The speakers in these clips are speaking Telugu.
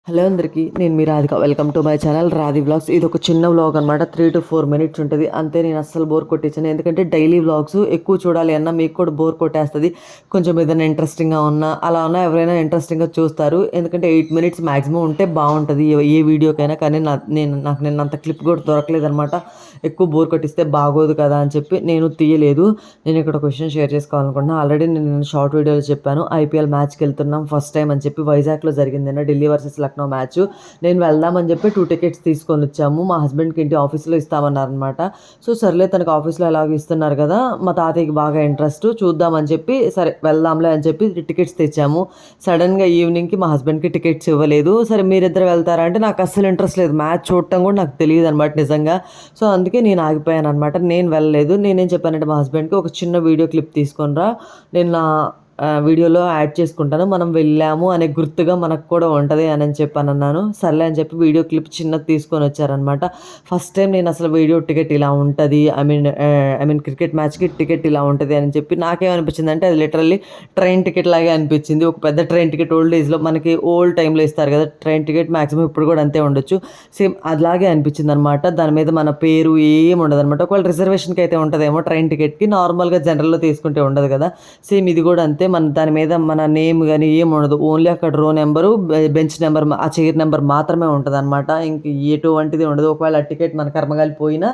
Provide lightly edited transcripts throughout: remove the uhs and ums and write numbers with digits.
హలో అందరికీ, నేను మీ Radhika. Welcome to my channel Radhi vlogs. ఇది ఒక చిన్న వ్లాగ్ అనమాట. 3 to 4 minutes ఉంటుంది అంతే. నేను అస్సలు బోర్ కొట్టించాను, ఎందుకంటే డైలీ వ్లాగ్స్ ఎక్కువ చూడాలి అన్నా మీకు కూడా బోర్ కొట్టేస్తుంది. కొంచెం ఏదైనా ఇంట్రెస్టింగ్గా ఉన్నా అలా ఉన్నా ఎవరైనా ఇంట్రెస్టింగ్గా చూస్తారు, ఎందుకంటే 8 minutes మ్యాక్సిమం ఉంటే బాగుంటుంది ఏ వీడియోకైనా. కానీ నాకు నిన్నంత క్లిప్ కూడా దొరకలేదు అనమాట. ఎక్కువ బోర్ కొట్టిస్తే బాగోదు కదా అని చెప్పి నేను తీయలేదు. నేను ఇక్కడ ఒక విషయం షేర్ చేసుకోవాలనుకుంటున్నాను. ఆల్రెడీ నేను షార్ట్ వీడియోలో చెప్పాను, ఐపీఎల్ మ్యాచ్కి వెళ్తున్నాం ఫస్ట్ టైం అని చెప్పి. వైజాగ్లో జరిగింది ఢిల్లీ వర్సెస్ లక్నో మ్యాచ్. నేను వెళ్దామని చెప్పి 2 tickets తీసుకొని వచ్చాము. మా హస్బెండ్కి ఇంటి ఆఫీస్లో ఇస్తామన్నారనమాట. సో సర్లే, తనకు ఆఫీస్లో ఎలాగో ఇస్తున్నారు కదా, మా తాతయ్యకి బాగా ఇంట్రెస్ట్, చూద్దామని చెప్పి సరే వెళ్దాంలే అని చెప్పి టికెట్స్ తెచ్చాము. సడన్గా ఈవినింగ్కి మా హస్బెండ్కి టికెట్స్ ఇవ్వలేదు. సరే మీరిద్దరు వెళ్తారా అంటే నాకు అస్సలు ఇంట్రెస్ట్ లేదు, మ్యాచ్ చూడటం కూడా నాకు తెలియదు అనమాట నిజంగా. సో అందుకే నేను ఆగిపోయాను అనమాట. నేను వెళ్ళలేదు. నేనేం చెప్పానంటే మా హస్బెండ్కి, ఒక చిన్న వీడియో క్లిప్ తీసుకొని రా, నేను నా వీడియోలో యాడ్ చేసుకుంటాను, మనం వెళ్ళాము అనే గుర్తుగా మనకు కూడా ఉంటుంది అని చెప్పానన్నాను. సర్లే అని చెప్పి వీడియో క్లిప్ చిన్నది తీసుకొని వచ్చారనమాట. ఫస్ట్ టైం నేను అసలు వీడియో టికెట్ ఇలా ఉంటుంది, ఐ మీన్ క్రికెట్ మ్యాచ్కి టికెట్ ఇలా ఉంటుంది అని చెప్పి నాకేమనిపించింది అంటే, అది లిటరల్లీ ట్రైన్ టికెట్ లాగే అనిపించింది. ఒక పెద్ద ట్రైన్ టికెట్ ఓల్డ్ ఏజ్లో మనకి ఓల్డ్ టైంలో ఇస్తారు కదా ట్రైన్ టికెట్, మ్యాక్సిమం ఇప్పుడు కూడా అంతే ఉండొచ్చు. సేమ్ అట్లాగే అనిపించింది అనమాట. దాని మీద మన పేరు ఏం ఉండదు అనమాట. ఒకవేళ రిజర్వేషన్కి అయితే ఉంటుందేమో ట్రైన్ టికెట్కి, నార్మల్గా జనరల్లో తీసుకుంటే ఉండదు కదా. సేమ్ ఇది కూడా అంతే. మన దాని మీద మన నేమ్ కానీ ఏం ఉండదు, ఓన్లీ అక్కడ రో నెంబరు, బెంచ్ నెంబర్, ఆ చైర్ నెంబర్ మాత్రమే ఉంటుంది అనమాట. ఇంక ఎటువంటిది ఉండదు. ఒకవేళ ఆ టికెట్ మన కర్మగాలి పోయినా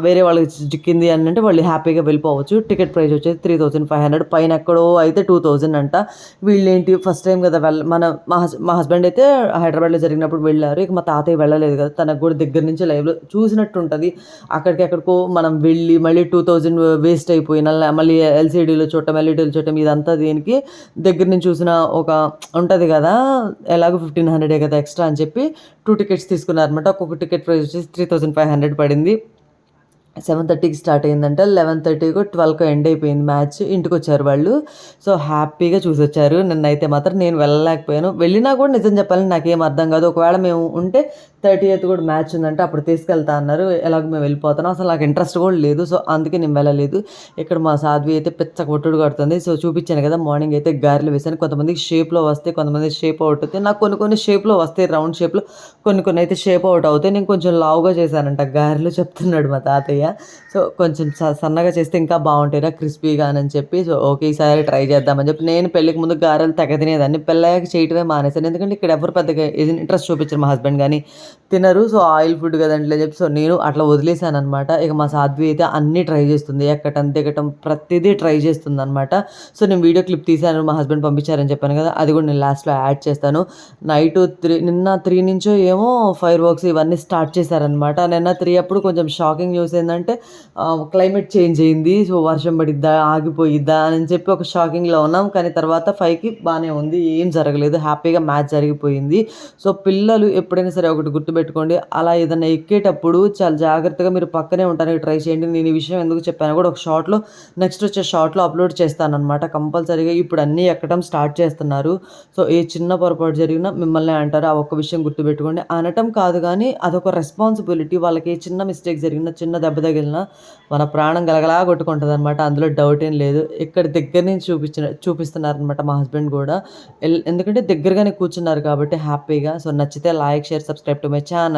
వేరే వాళ్ళకి చిక్కింది అని అంటే వాళ్ళు హ్యాపీగా వెళ్ళిపోవచ్చు. టికెట్ ప్రైస్ వచ్చేసి 3500, పైన ఎక్కడో అయితే 2000 అంట. వీళ్ళేంటి ఫస్ట్ టైం కదా మా హస్బెండ్ అయితే హైదరాబాద్లో జరిగినప్పుడు వెళ్ళారు. ఇక మా తాతయ్య వెళ్ళలేదు కదా, తనకు కూడా దగ్గర నుంచి లైవ్లో చూసినట్టు ఉంటుంది. ఎక్కడికో మనం వెళ్ళి మళ్ళీ 2000 వేస్ట్ అయిపోయిన, మళ్ళీ ఎల్సీడీలో చూడటం, ఎల్ఈడీలో చూడటం, ఇదంతా దేనికి, దగ్గర నుంచి చూసిన ఒక ఉంటుంది కదా, ఎలాగో 1500 కదా ఎక్స్ట్రా అని చెప్పి 2 tickets తీసుకున్నారనమాట. ఒక్కొక్క టికెట్ ప్రైస్ వచ్చేసి 3500 పడింది. 7:30కి స్టార్ట్ అయిందంట, 11:30కో 12కో ఎండ్ అయిపోయింది మ్యాచ్. ఇంటికి వచ్చారు వాళ్ళు. సో హ్యాపీగా చూసి వచ్చారు. నన్నైతే మాత్రం నేను వెళ్ళలేకపోయాను. వెళ్ళినా కూడా నిజం చెప్పాలని నాకేం అర్థం కాదు. ఒకవేళ మేము ఉంటే 30th కూడా మ్యాచ్ ఉందంటే అప్పుడు తీసుకెళ్తా అన్నారు. ఎలాగో మేము వెళ్ళిపోతున్నాం, అసలు నాకు ఇంట్రెస్ట్ కూడా లేదు. సో అందుకే నేను వెళ్ళలేదు. ఇక్కడ మా సాధ్వి అయితే పిచ్చ కొట్టుడు కడుతుంది. సో చూపించాను కదా, మార్నింగ్ అయితే గారెలు వేసాను. కొంతమందికి షేప్లో వస్తాయి, కొంతమంది షేప్ అవుట్ అవుతాయి. నాకు కొన్ని షేప్లో వస్తాయి, రౌండ్ షేప్లో. కొన్ని అయితే షేప్ అవుట్ అవుతాయి. నేను కొంచెం లావుగా చేశానంట గారెలు, చెప్తున్నాడు మా తాతయ్య. సో కొంచెం సన్నగా చేస్తే ఇంకా బాగుంటాయిరా, క్రిస్పీగా అని చెప్పి. సో ఓకే, ఈసారి ట్రై చేద్దామని చెప్పి. నేను పెళ్ళికి ముందు గారెలు తెగ తినేదాన్ని, పెళ్ళాక చేయటమే మానేశాను. ఎందుకంటే ఇక్కడ ఎవరు పెద్దగా ఇంట్రెస్ట్ చూపించారు, మా హస్బెండ్ కానీ తినరు. సో ఆయిల్ ఫుడ్ కదండి అని చెప్పి సో నేను అట్లా వదిలేశాను అనమాట. ఇక మా సాధ్వి అయితే అన్నీ ట్రై చేస్తుంది, ఎక్కటం దిగటం ప్రతిదీ ట్రై చేస్తుంది అనమాట. సో నేను వీడియో క్లిప్ తీశాను, మా హస్బెండ్ పంపించారని చెప్పాను కదా, అది కూడా నేను లాస్ట్లో యాడ్ చేస్తాను. నిన్న 3 నుంచో ఏమో ఫైర్ వర్క్స్ ఇవన్నీ స్టార్ట్ చేశారనమాట. నిన్న 3 అప్పుడు కొంచెం షాకింగ్ న్యూస్ ఏంటంటే, క్లైమేట్ చేంజ్ అయింది. సో వర్షం పడిద్దా, ఆగిపోయిద్దా అని చెప్పి ఒక షాకింగ్లో ఉన్నాం. కానీ తర్వాత 5కి బాగానే ఉంది, ఏం జరగలేదు, హ్యాపీగా మ్యాచ్ జరిగిపోయింది. సో పిల్లలు ఎప్పుడైనా సరే ఒకటి గుర్తుపెట్టుకోండి, అలా ఏదైనా ఎక్కేటప్పుడు చాలా జాగ్రత్తగా మీరు పక్కనే ఉండడానికి ట్రై చేయండి. నేను ఈ విషయం ఎందుకు చెప్పాను కూడా ఒక షార్ట్లో, నెక్స్ట్ వచ్చే షార్ట్లో అప్లోడ్ చేస్తానన్నమాట కంపల్సరీగా. ఇప్పుడు అన్నీ ఎక్కడం స్టార్ట్ చేస్తున్నారు. సో ఏ చిన్న పొరపాటు జరిగినా మిమ్మల్ని అంటారు, ఆ ఒక్క విషయం గుర్తుపెట్టుకోండి. అనటం కాదు కానీ అదొక రెస్పాన్సిబిలిటీ. వాళ్ళకి ఏ చిన్న మిస్టేక్ జరిగినా, చిన్న దెబ్బ తగిలినా మన ప్రాణం గలగలా కొట్టుకుంటుంది అనమాట. అందులో డౌట్ ఏం లేదు. ఇక్కడ దగ్గర నుంచి చూపిస్తున్నారనమాట మా హస్బెండ్ కూడా. ఎందుకంటే దగ్గరగానే కూర్చున్నారు కాబట్టి హ్యాపీగా. సో నచ్చితే like, share, subscribe to my channel.